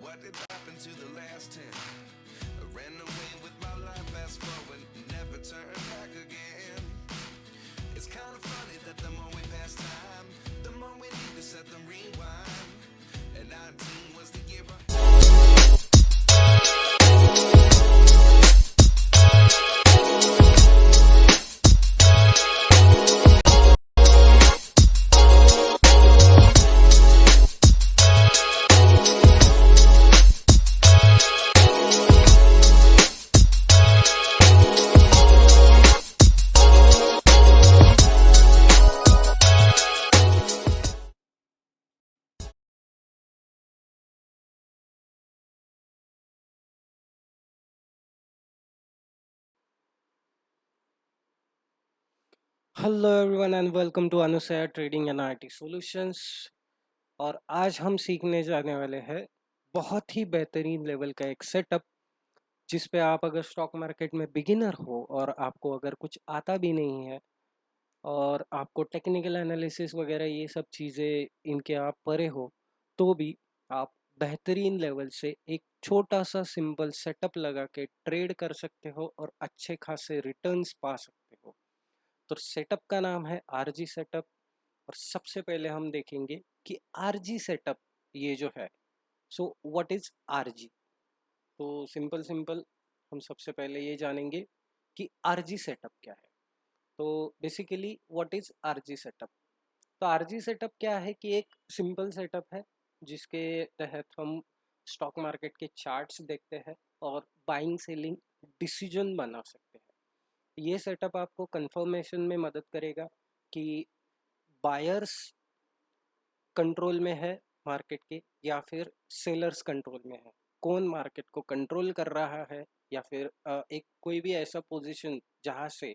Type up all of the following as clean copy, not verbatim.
What did happen to the last 10? I ran away with my life, fast forward, never turn back again. It's kind of funny that the more we pass time, the more we need to set them rewind. And 19 was the year hello everyone and welcome to Anusuya trading and IT solutions. और आज हम सीखने जाने वाले हैं बहुत ही बेहतरीन level का एक सेटअप जिस पे आप अगर स्टॉक मार्केट में बिगिनर हो और आपको अगर कुछ आता भी नहीं है और आपको टेक्निकल एनालिसिस वगैरह ये सब चीज़ें इनके आप परे हो तो भी आप बेहतरीन लेवल से एक छोटा सा सिंपल सेटअप लगा के ट्रेड कर सकते हो और अच्छे खासे रिटर्न्स पा सकते हो। तो सेटअप का नाम है आरजी सेटअप। और सबसे पहले हम देखेंगे कि आरजी सेटअप ये जो है, सो व्हाट इज आरजी। तो सिंपल सिंपल हम सबसे पहले ये जानेंगे कि आरजी सेटअप क्या है। तो basically what is RG setup. तो आरजी सेटअप क्या है कि एक सिंपल सेटअप है जिसके तहत हम स्टॉक मार्केट के चार्ट्स देखते हैं और बाइंग सेलिंग डिसीजन बना सकते हैं। ये सेटअप आपको कंफर्मेशन में मदद करेगा कि बायर्स कंट्रोल में है मार्केट के या फिर सेलर्स कंट्रोल में है, कौन मार्केट को कंट्रोल कर रहा है, या फिर एक कोई भी ऐसा पोजीशन जहां से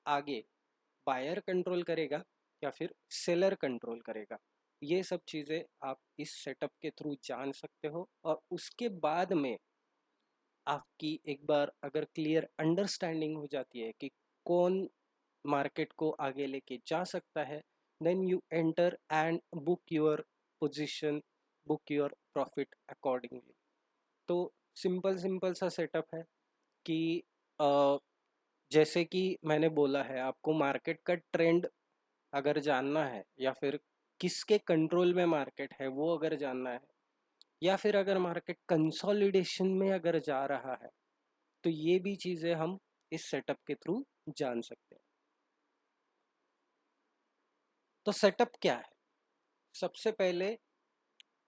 आगे बायर कंट्रोल करेगा या फिर सेलर कंट्रोल करेगा। ये सब चीज़ें आप इस सेटअप के थ्रू जान सकते हो और उसके बाद में आपकी एक बार अगर क्लियर अंडरस्टैंडिंग हो जाती है कि कौन मार्केट को आगे लेके जा सकता है, then you enter and book your position, book your profit accordingly. तो सिंपल सिंपल सा सेटअप है कि अ, जैसे कि मैंने बोला है, आपको मार्केट का ट्रेंड अगर जानना है या फिर किसके कंट्रोल में मार्केट है वो अगर जानना है, या फिर अगर मार्केट कंसोलिडेशन में अगर जा रहा है, तो ये भी चीज़ें हम इस सेटअप के थ्रू जान सकते हैं। तो सेटअप क्या है? सबसे पहले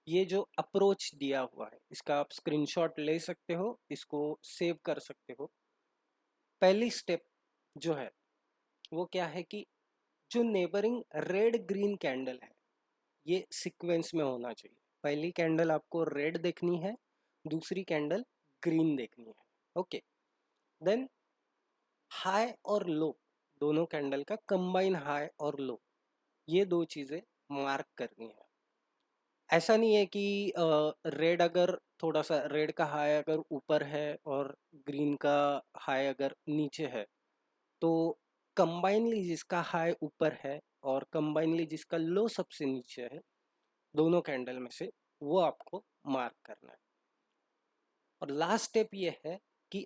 ये जो अप्रोच दिया हुआ है इसका आप स्क्रीनशॉट ले सकते हो, इसको सेव कर सकते हो। पहली स्टेप जो है वो क्या है कि जो नेबरिंग रेड ग्रीन कैंडल है ये सीक्वेंस में होना चाहिए। पहली कैंडल आपको रेड देखनी है, दूसरी कैंडल ग्रीन देखनी है। ओके, देन हाई और लो, दोनों कैंडल का कंबाइन हाई और लो, ये दो चीज़ें मार्क करनी है। ऐसा नहीं है कि रेड अगर थोड़ा सा रेड का हाई अगर ऊपर है और ग्रीन का हाई अगर नीचे है, तो कंबाइनली जिसका हाई ऊपर है और कंबाइनली जिसका लो सबसे नीचे है, दोनों कैंडल में से वो आपको मार्क करना है। और लास्ट स्टेप ये है कि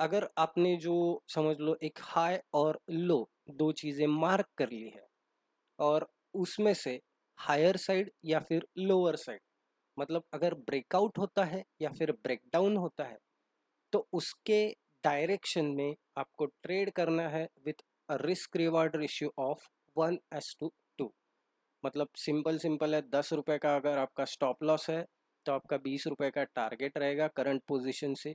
अगर आपने जो समझ लो एक हाई और लो दो चीज़ें मार्क कर ली है और उसमें से हायर साइड या फिर लोअर साइड, मतलब अगर ब्रेकआउट होता है या फिर ब्रेकडाउन होता है, तो उसके डायरेक्शन में आपको ट्रेड करना है with risk reward ratio of 1:2। मतलब सिंपल सिंपल है, 10 रुपए का अगर आपका स्टॉप लॉस है तो आपका 20 रुपए का टारगेट रहेगा करंट पोजीशन से।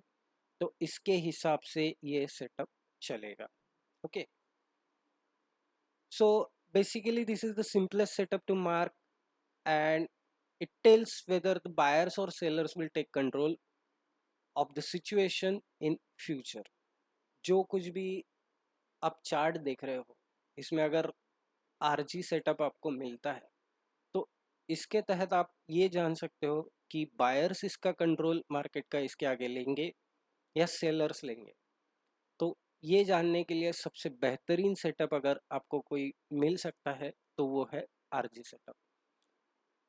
तो इसके हिसाब से ये सेटअप चलेगा। Okay, so basically this is the simplest setup to mark, and it tells whether the buyers or sellers will take control of the situation in future। जो कुछ भी आप चार्ट देख रहे हो इसमें अगर आरजी सेटअप आपको मिलता है तो इसके तहत आप ये जान सकते हो कि बायर्स इसका कंट्रोल मार्केट का इसके आगे लेंगे या सेलर्स लेंगे। तो ये जानने के लिए सबसे बेहतरीन सेटअप अगर आपको कोई मिल सकता है तो वो है आरजी सेटअप।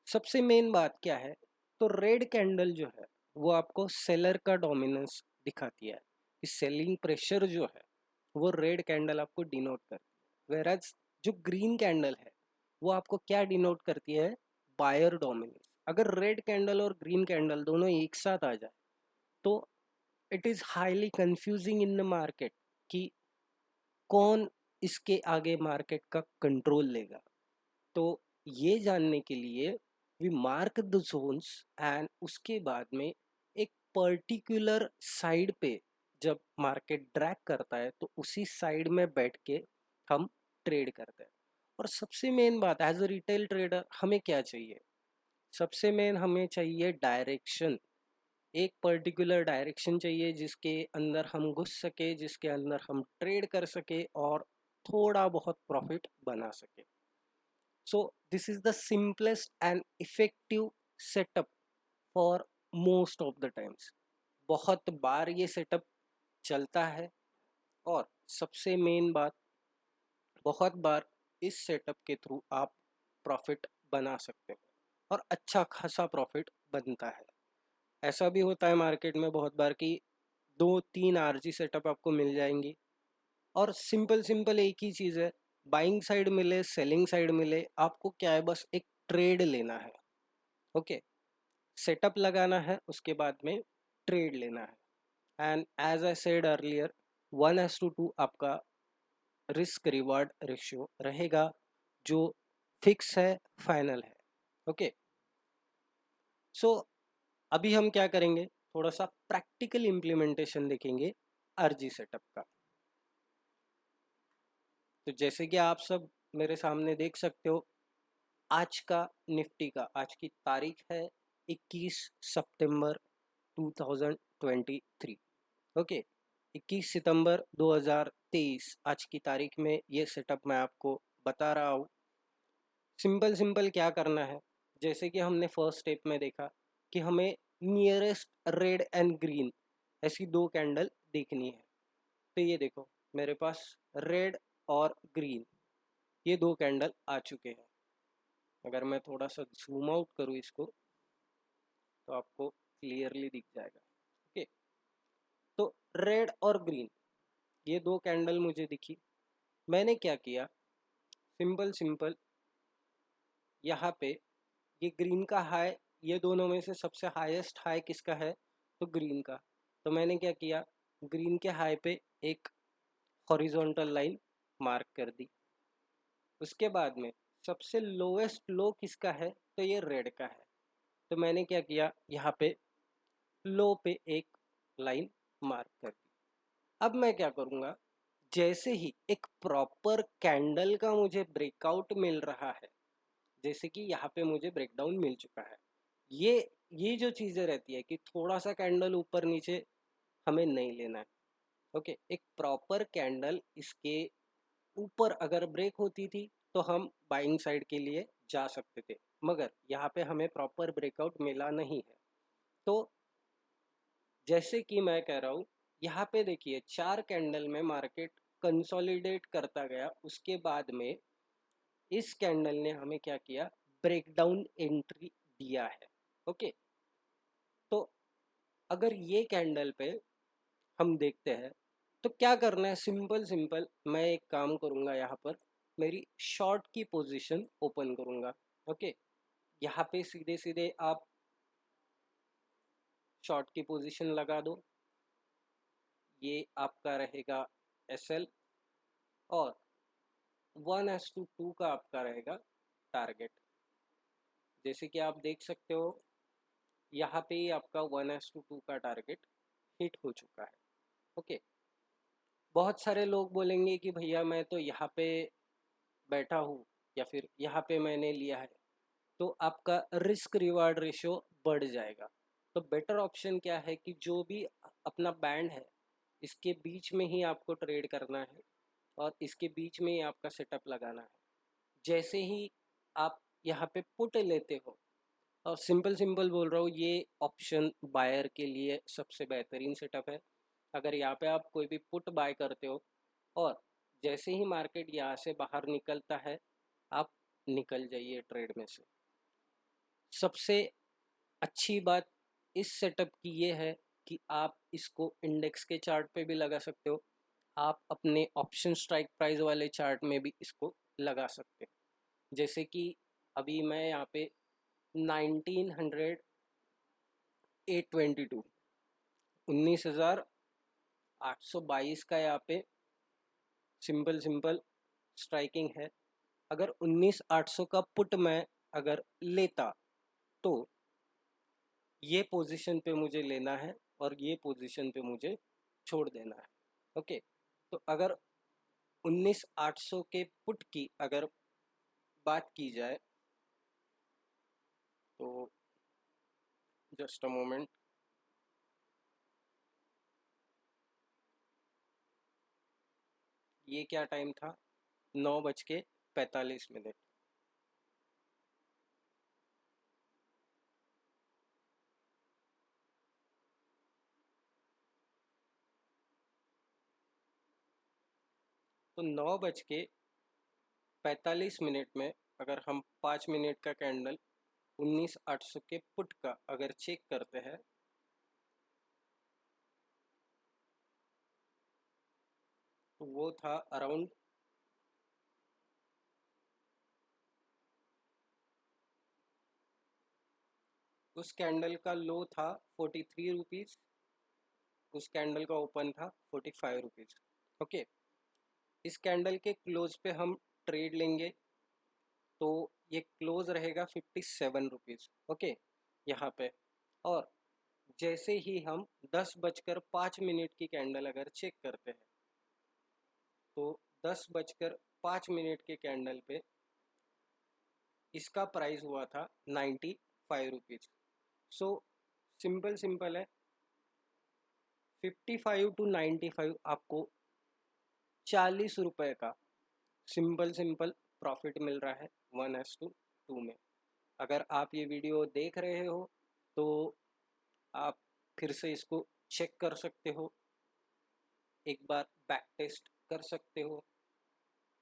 सबसे मेन बात क्या है तो रेड कैंडल जो है वो आपको सेलर का डोमिनेंस दिखाती है, कि सेलिंग प्रेशर जो है वो रेड कैंडल आपको डिनोट करती है। वेराज जो ग्रीन कैंडल है वो आपको क्या डिनोट करती है, बायर डोमिनेंस। अगर रेड कैंडल और ग्रीन कैंडल दोनों एक साथ आ जाए तो it is highly confusing in the market कि कौन इसके आगे मार्केट का कंट्रोल लेगा। तो ये जानने के लिए we mark the zones and उसके बाद में एक पर्टिकुलर साइड पे जब मार्केट ड्रैग करता है तो उसी साइड में बैठ के हम ट्रेड करते हैं। और सबसे मेन बात एज अ रिटेल ट्रेडर हमें क्या चाहिए, सबसे मेन हमें चाहिए डायरेक्शन। एक पर्टिकुलर डायरेक्शन चाहिए जिसके अंदर हम घुस सके, जिसके अंदर हम ट्रेड कर सके और थोड़ा बहुत प्रॉफिट बना सके। So this is the simplest and effective setup for most of the times. बहुत बार ये सेटअप चलता है और सबसे मेन बात, बहुत बार इस सेटअप के थ्रू आप प्रॉफिट बना सकते हो और अच्छा खासा प्रॉफिट बनता है। ऐसा भी होता है मार्केट में बहुत बार कि 2-3 आरजी सेटअप आपको मिल जाएंगी और सिंपल सिंपल एक ही चीज़ है, बाइंग साइड मिले सेलिंग साइड मिले, आपको क्या है बस एक ट्रेड लेना है। ओके, सेटअप लगाना है उसके बाद में ट्रेड लेना है। And as I said earlier 1:2 आपका रिस्क रिवार्ड रेशियो रहेगा जो फिक्स है, फाइनल है। ओके, सो अभी हम क्या करेंगे, थोड़ा सा प्रैक्टिकल इम्प्लीमेंटेशन देखेंगे आरजी सेटअप का। तो जैसे कि आप सब मेरे सामने देख सकते हो, आज का निफ्टी का आज की तारीख है 21 सितंबर 2023। ओके, 21 सितंबर 2023 आज की तारीख में ये सेटअप मैं आपको बता रहा हूँ। सिंपल सिंपल क्या करना है, जैसे कि हमने फर्स्ट स्टेप में देखा कि हमें नियरेस्ट रेड एंड ग्रीन ऐसी दो कैंडल देखनी है। तो ये देखो मेरे पास रेड और ग्रीन ये दो कैंडल आ चुके हैं। अगर मैं थोड़ा सा जूम आउट करूँ इसको तो आपको क्लियरली दिख जाएगा। ओके, तो रेड और ग्रीन ये दो कैंडल मुझे दिखी। मैंने क्या किया, सिंपल सिंपल यहाँ पे ये ग्रीन का हाई, ये दोनों में से सबसे हाईएस्ट हाई किसका है, तो ग्रीन का। तो मैंने क्या किया, ग्रीन के हाई पे एक हॉरिजॉन्टल लाइन मार्क कर दी। उसके बाद में सबसे लोएस्ट लो किसका है, तो ये रेड का है। तो मैंने क्या किया, यहाँ पे लो पे एक लाइन मार्क कर दी। अब मैं क्या करूँगा, जैसे ही एक प्रॉपर कैंडल का मुझे ब्रेकआउट मिल रहा है, जैसे कि यहाँ पे मुझे ब्रेकडाउन मिल चुका है, ये जो चीज़ें रहती है कि थोड़ा सा कैंडल ऊपर नीचे हमें नहीं लेना है। ओके, एक प्रॉपर कैंडल इसके ऊपर अगर ब्रेक होती थी तो हम बाइंग साइड के लिए जा सकते थे, मगर यहाँ पे हमें प्रॉपर ब्रेकआउट मिला नहीं है। तो जैसे कि मैं कह रहा हूँ, यहाँ पे देखिए 4 कैंडल में मार्केट कंसोलिडेट करता गया, उसके बाद में इस कैंडल ने हमें क्या किया, ब्रेकडाउन एंट्री दिया है। ओके, तो अगर ये कैंडल पे हम देखते हैं तो क्या करना है, सिंपल सिंपल मैं एक काम करूँगा, यहाँ पर मेरी शॉर्ट की पोजीशन ओपन करूँगा। ओके, यहाँ पे सीधे सीधे आप शॉर्ट की पोजीशन लगा दो, ये आपका रहेगा एसएल और 1:2 का आपका रहेगा टारगेट। जैसे कि आप देख सकते हो यहाँ पे ही आपका 1:2 का टारगेट हिट हो चुका है। ओके, बहुत सारे लोग बोलेंगे कि भैया मैं तो यहाँ पे बैठा हूँ या फिर यहाँ पे मैंने लिया है, तो आपका रिस्क रिवार्ड रेशियो बढ़ जाएगा। तो बेटर ऑप्शन क्या है कि जो भी अपना बैंड है इसके बीच में ही आपको ट्रेड करना है और इसके बीच में ही आपका सेटअप लगाना है। जैसे ही आप यहाँ पे पुट लेते हो, और सिंपल सिंपल बोल रहा हूँ, ये ऑप्शन बायर के लिए सबसे बेहतरीन सेटअप है। अगर यहाँ पे आप कोई भी पुट बाय करते हो और जैसे ही मार्केट यहाँ से बाहर निकलता है, आप निकल जाइए ट्रेड में से। सबसे अच्छी बात इस सेटअप की ये है कि आप इसको इंडेक्स के चार्ट पे भी लगा सकते हो, आप अपने ऑप्शन स्ट्राइक प्राइस वाले चार्ट में भी इसको लगा सकते हो। जैसे कि अभी मैं यहाँ पे 19,822 19,822 का यहाँ पे सिंपल स्ट्राइकिंग है। अगर 19,800 का पुट मैं अगर लेता तो ये पोजीशन पे मुझे लेना है और ये पोजीशन पे मुझे छोड़ देना है। ओके, तो अगर 19,800 के पुट की अगर बात की जाए तो जस्ट अ मोमेंट, ये क्या टाइम था, 9:45। तो 9:45 में अगर हम 5 मिनट का कैंडल 19,800 के पुट का अगर चेक करते हैं तो वो था अराउंड उस कैंडल का लो था 43 रुपीज़, उस कैंडल का ओपन था 45 रुपीज़। ओके, इस कैंडल के क्लोज पे हम ट्रेड लेंगे तो ये क्लोज रहेगा 57 रुपीज़। ओके, यहाँ पे। और जैसे ही हम 10:05 की कैंडल अगर चेक करते हैं तो 10:05 के कैंडल पे इसका प्राइस हुआ था 95 रुपीज़। सो सिंपल है, 55 टू 95 आपको 40 रुपए का सिंपल प्रॉफिट मिल रहा है 1:2 में। अगर आप ये वीडियो देख रहे हो तो आप फिर से इसको चेक कर सकते हो, एक बार बैक टेस्ट कर सकते हो।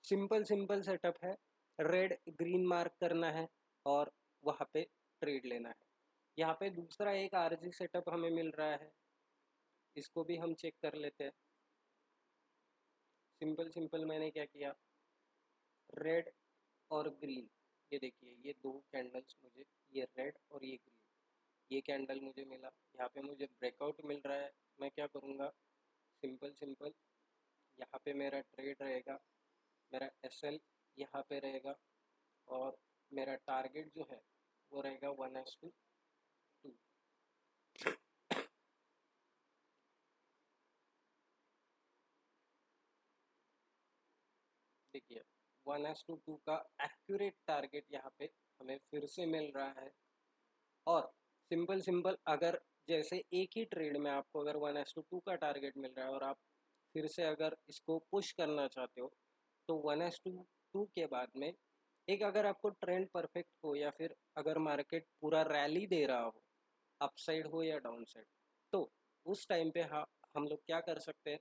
सिंपल सेटअप है, रेड ग्रीन मार्क करना है और वहाँ पे ट्रेड लेना है। यहाँ पे दूसरा एक आरजी सेटअप हमें मिल रहा है, इसको भी हम चेक कर लेते हैं। सिंपल मैंने क्या किया, रेड और ग्रीन, ये देखिए ये दो कैंडल्स मुझे, ये रेड और ये ग्रीन, ये कैंडल मुझे मिला। यहाँ पे मुझे ब्रेकआउट मिल रहा है, मैं क्या करूँगा, सिंपल यहाँ पे मेरा ट्रेड रहेगा, मेरा एसएल यहाँ पे रहेगा और मेरा टारगेट जो है वो रहेगा 1:2। देखिए 1:2 का एक्यूरेट टारगेट यहाँ पे हमें फिर से मिल रहा है। और सिंपल अगर जैसे एक ही ट्रेड में आपको अगर 1:2 का टारगेट मिल रहा है और आप फिर से अगर इसको पुश करना चाहते हो तो 1:2 के बाद में एक अगर आपको ट्रेंड परफेक्ट हो या फिर अगर मार्केट पूरा रैली दे रहा हो, अपसाइड हो या डाउन साइड, तो उस टाइम पे हम लोग क्या कर सकते हैं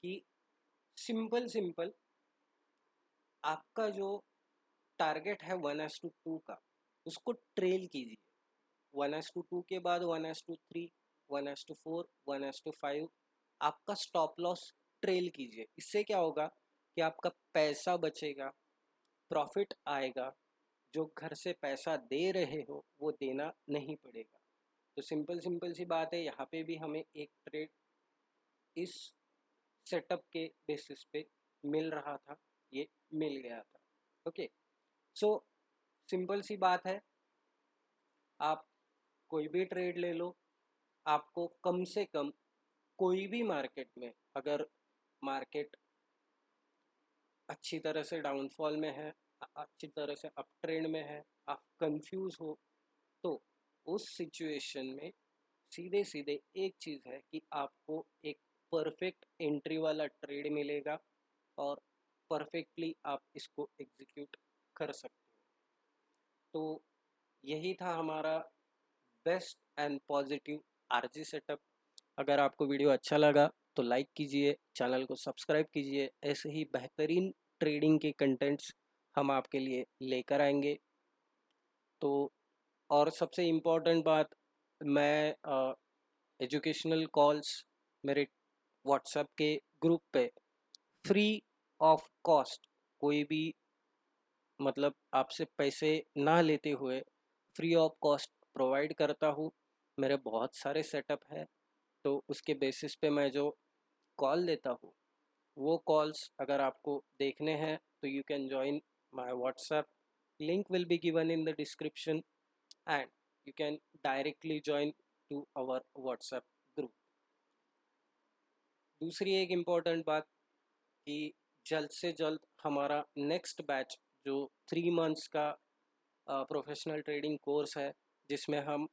कि सिंपल आपका जो टारगेट है 1:2 का उसको ट्रेल कीजिए। 1:2 के बाद 1:3, 1:4, 1:5 आपका स्टॉप लॉस ट्रेल कीजिए। इससे क्या होगा कि आपका पैसा बचेगा, प्रॉफिट आएगा, जो घर से पैसा दे रहे हो वो देना नहीं पड़ेगा। तो सिंपल सी बात है, यहाँ पे भी हमें एक ट्रेड इस सेटअप के बेसिस पे मिल रहा था, ये मिल गया था। ओके, सो सिंपल सी बात है, आप कोई भी ट्रेड ले लो, आपको कम से कम कोई भी मार्केट में अगर मार्केट अच्छी तरह से डाउनफॉल में है, अच्छी तरह से अप ट्रेंड में है, आप कंफ्यूज हो, तो उस सिचुएशन में सीधे एक चीज़ है कि आपको एक परफेक्ट एंट्री वाला ट्रेड मिलेगा और परफेक्टली आप इसको एग्जीक्यूट कर सकते हो। तो यही था हमारा best and positive RG setup. अगर आपको वीडियो अच्छा लगा तो लाइक कीजिए, चैनल को सब्सक्राइब कीजिए। ऐसे ही बेहतरीन ट्रेडिंग के कंटेंट्स हम आपके लिए लेकर आएंगे। तो और सबसे इम्पोर्टेंट बात, मैं एजुकेशनल कॉल्स मेरे व्हाट्सएप के ग्रुप पे फ्री ऑफ कॉस्ट, कोई भी मतलब आपसे पैसे ना लेते हुए फ्री ऑफ कॉस्ट प्रोवाइड करता हूँ। मेरे बहुत सारे सेटअप है, तो उसके बेसिस पे मैं जो कॉल देता हूँ, वो कॉल्स अगर आपको देखने हैं तो you can join my WhatsApp, link will be given in the description and you can directly join to our WhatsApp group. दूसरी एक इम्पॉर्टेंट बात कि जल्द से जल्द हमारा नेक्स्ट बैच जो 3 मंथ्स का प्रोफेशनल ट्रेडिंग कोर्स है, जिसमें हम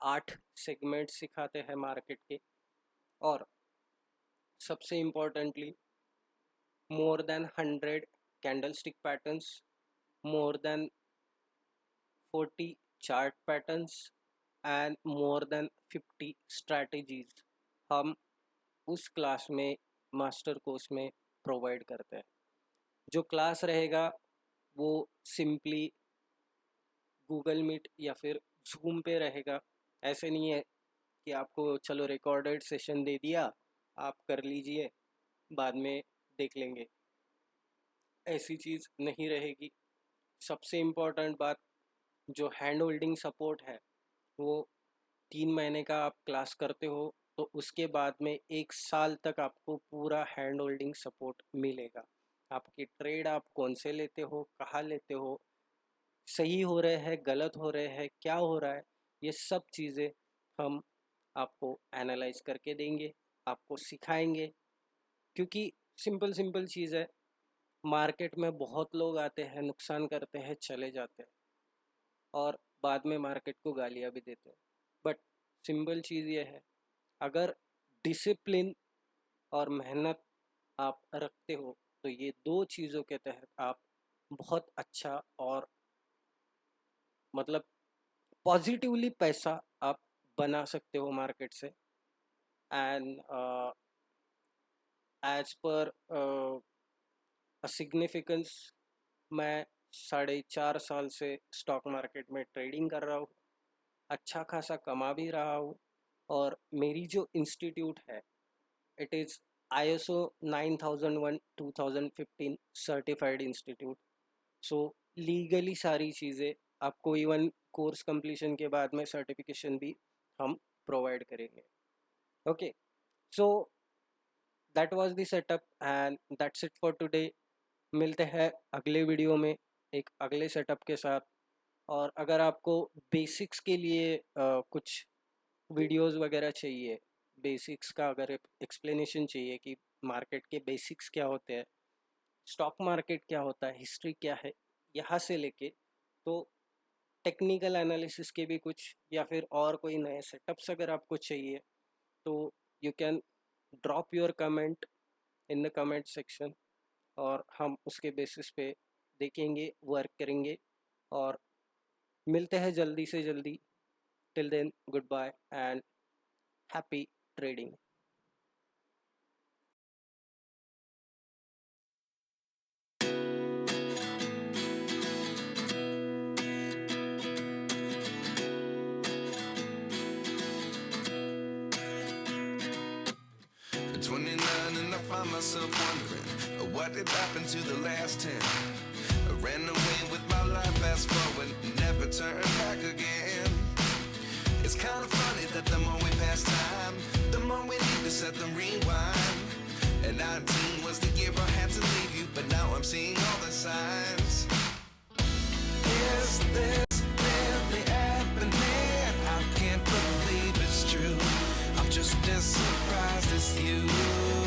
8 सेगमेंट सिखाते हैं मार्केट के, और सबसे importantly more than 100 candlestick patterns, more than 40 chart patterns and more than 50 strategies हम उस क्लास में, मास्टर कोर्स में प्रोवाइड करते हैं। जो क्लास रहेगा वो सिंपली गूगल मीट या फिर जूम पे रहेगा। ऐसे नहीं है कि आपको चलो रिकॉर्डेड सेशन दे दिया, आप कर लीजिए, बाद में देख लेंगे, ऐसी चीज़ नहीं रहेगी। सबसे इम्पोर्टेंट बात, जो हैंड होल्डिंग सपोर्ट है वो 3 महीने का आप क्लास करते हो तो उसके बाद में 1 साल तक आपको पूरा हैंड होल्डिंग सपोर्ट मिलेगा। आपकी ट्रेड आप कौन से लेते हो, कहाँ लेते हो, सही हो रहे हैं, गलत हो रहे हैं, क्या हो रहा है, ये सब चीज़ें हम आपको एनालाइज करके देंगे, आपको सिखाएंगे। क्योंकि सिंपल सिंपल चीज़ है, मार्केट में बहुत लोग आते हैं, नुकसान करते हैं, चले जाते हैं और बाद में मार्केट को गालियाँ भी देते हैं। बट सिंपल चीज़ ये है, अगर डिसिप्लिन और मेहनत आप रखते हो तो ये 2 चीज़ों के तहत आप बहुत अच्छा और मतलब पॉजिटिवली पैसा आप बना सकते हो मार्केट से। एंड एज पर सिग्निफिकेंस, मैं 4.5 साल से स्टॉक मार्केट में ट्रेडिंग कर रहा हूँ, अच्छा खासा कमा भी रहा हूँ, और मेरी जो इंस्टीट्यूट है it is ISO 9001 2015 certified institute. So legally सारी चीज़ें आपको इवन कोर्स कंप्लीशन के बाद में सर्टिफिकेशन भी हम प्रोवाइड करेंगे। Okay, so that was the setup and that's it for today. मिलते हैं अगले वीडियो में एक अगले सेटअप के साथ। और अगर आपको बेसिक्स के लिए कुछ वीडियोस वगैरह चाहिए, बेसिक्स का अगर एक्सप्लेनेशन चाहिए कि मार्केट के बेसिक्स क्या होते हैं, स्टॉक मार्केट क्या होता है, हिस्ट्री क्या है, यहाँ से लेके तो टेक्निकल एनालिसिस के भी कुछ, या फिर और कोई नए सेटअप्स अगर आपको चाहिए तो you can drop your comment in the comment section, और हम उसके बेसिस पे देखेंगे, वर्क करेंगे, और मिलते हैं जल्दी से जल्दी। Till then, goodbye and happy trading. At 29 and I find myself wondering what did happen to the last 10. I ran away with my life, fast forward, never turn back again. It's kind of funny that the more we pass time, the more we need to set them rewind. And 19 was the year I had to leave you, but now I'm seeing all the signs. Is this really happening? I can't believe it's true. I'm just as surprised as you.